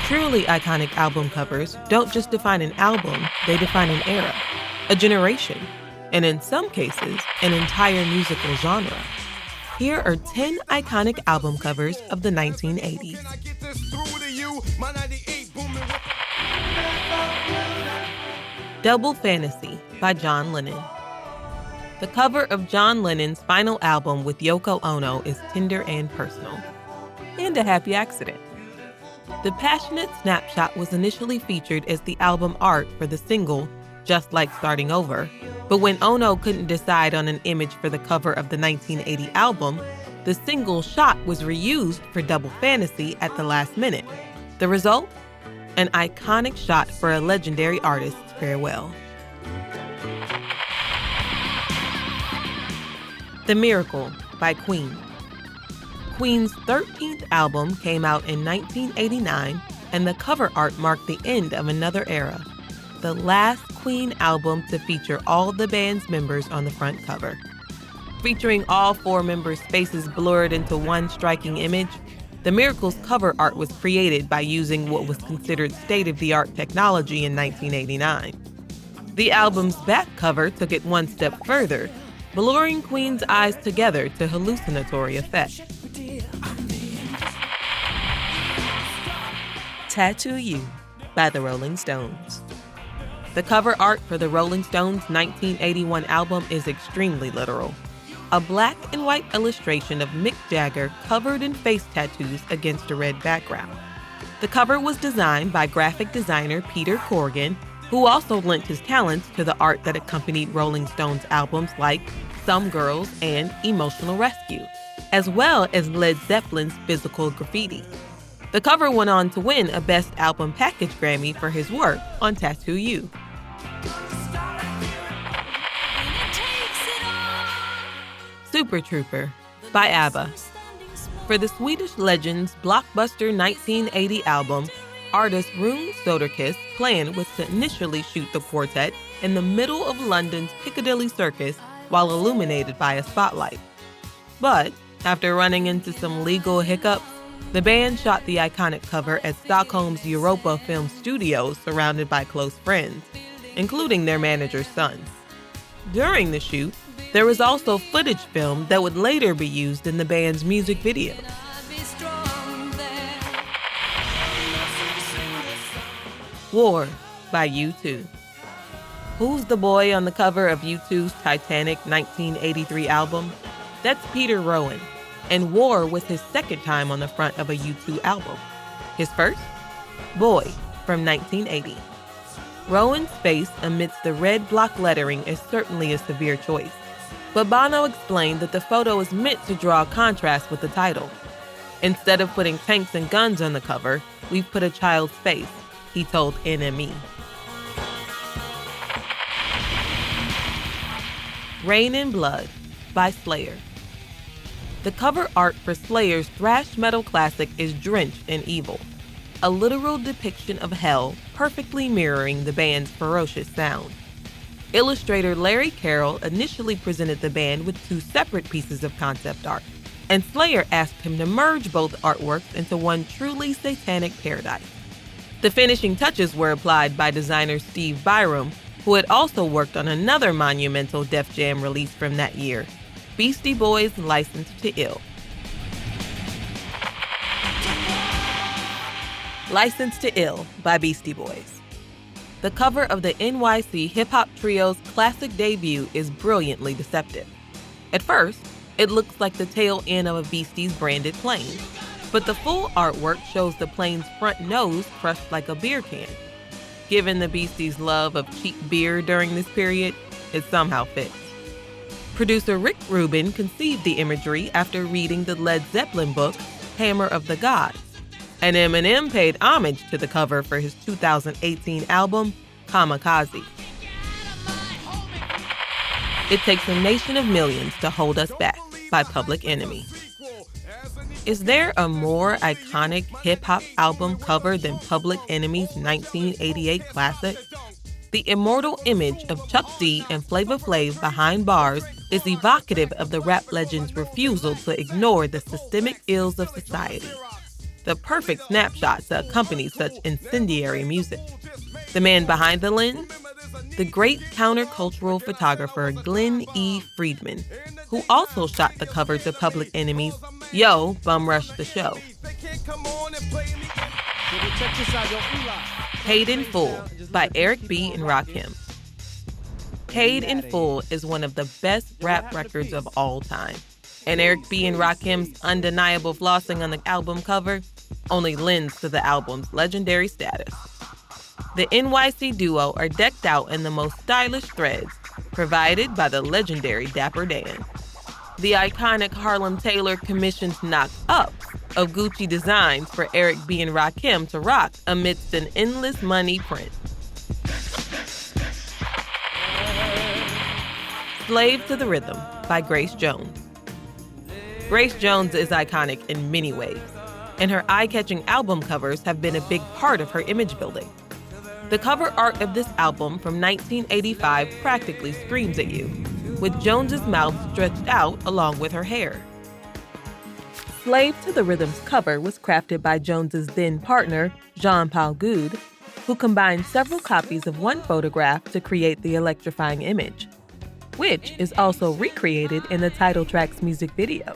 Truly iconic album covers don't just define an album, they define an era, a generation, and in some cases, an entire musical genre. Here are 10 iconic album covers of the 1980s. Double Fantasy by John Lennon. The cover of John Lennon's final album with Yoko Ono is tender and personal, and a happy accident. The passionate snapshot was initially featured as the album art for the single Just Like Starting Over, but when Ono couldn't decide on an image for the cover of the 1980 album, the single shot was reused for Double Fantasy at the last minute. The result? An iconic shot for a legendary artist's farewell. The Miracle by Queen. Queen's 13th album came out in 1989, and the cover art marked the end of another era. The last Queen album to feature all the band's members on the front cover. Featuring all 4 members' faces blurred into one striking image, The Miracle's cover art was created by using what was considered state-of-the-art technology in 1989. The album's back cover took it one step further, blurring Queen's eyes together to hallucinatory effect. Tattoo You by the Rolling Stones. The cover art for the Rolling Stones' 1981 album is extremely literal. A black and white illustration of Mick Jagger covered in face tattoos against a red background. The cover was designed by graphic designer Peter Corrigan, who also lent his talents to the art that accompanied Rolling Stones albums like Some Girls and Emotional Rescue, as well as Led Zeppelin's Physical Graffiti. The cover went on to win a Best Album Package Grammy for his work on Tattoo You. Super Trooper by ABBA. For the Swedish Legends' blockbuster 1980 album, artist Rune Soderquist's plan was to initially shoot the quartet in the middle of London's Piccadilly Circus while illuminated by a spotlight. But after running into some legal hiccups, the band shot the iconic cover at Stockholm's Europa Film Studios surrounded by close friends, including their manager's son. During the shoot, there was also footage filmed that would later be used in the band's music video. War by U2. Who's the boy on the cover of U2's Titanic 1983 album? That's Peter Rowan, and War was his second time on the front of a U2 album. His first? Boy from 1980. Rowan's face amidst the red block lettering is certainly a severe choice, but Bono explained that the photo is meant to draw contrast with the title. Instead of putting tanks and guns on the cover, we've put a child's face, he told NME. Rain in Blood by Slayer. The cover art for Slayer's thrash metal classic is drenched in evil, a literal depiction of hell perfectly mirroring the band's ferocious sound. Illustrator Larry Carroll initially presented the band with 2 separate pieces of concept art, and Slayer asked him to merge both artworks into one truly satanic paradise. The finishing touches were applied by designer Steve Byram, who had also worked on another monumental Def Jam release from that year, Beastie Boys' License to Ill. License to Ill by Beastie Boys. The cover of the NYC hip-hop trio's classic debut is brilliantly deceptive. At first, it looks like the tail end of a Beastie's branded plane, but the full artwork shows the plane's front nose crushed like a beer can. Given the Beasties' love of cheap beer during this period, it somehow fits. Producer Rick Rubin conceived the imagery after reading the Led Zeppelin book, Hammer of the Gods, and Eminem paid homage to the cover for his 2018 album, Kamikaze. It Takes a Nation of Millions to Hold Us Back by Public Enemy. Is there a more iconic hip-hop album cover than Public Enemy's 1988 classic? The immortal image of Chuck D and Flavor Flav behind bars is evocative of the rap legend's refusal to ignore the systemic ills of society. the perfect snapshot to accompany such incendiary music. The man behind the lens? The great countercultural photographer Glenn E. Friedman, who also shot the covers of Public Enemy's Yo, Bum Rush the Show. Paid in Full by Eric B. and Rakim. Paid in Full is one of the best rap records of all time, and Eric B. and Rakim's undeniable flossing on the album cover only lends to the album's legendary status. The NYC duo are decked out in the most stylish threads, provided by the legendary Dapper Dan. The iconic Harlem Taylor commissions knock-ups of Gucci designs for Eric B. and Rakim to rock amidst an endless money print. Slave to the Rhythm by Grace Jones. Grace Jones is iconic in many ways, and her eye-catching album covers have been a big part of her image building. The cover art of this album from 1985 practically screams at you, with Jones's mouth stretched out along with her hair. Slave to the Rhythm's cover was crafted by Jones's then partner, Jean-Paul Goude, who combined several copies of one photograph to create the electrifying image, which is also recreated in the title track's music video.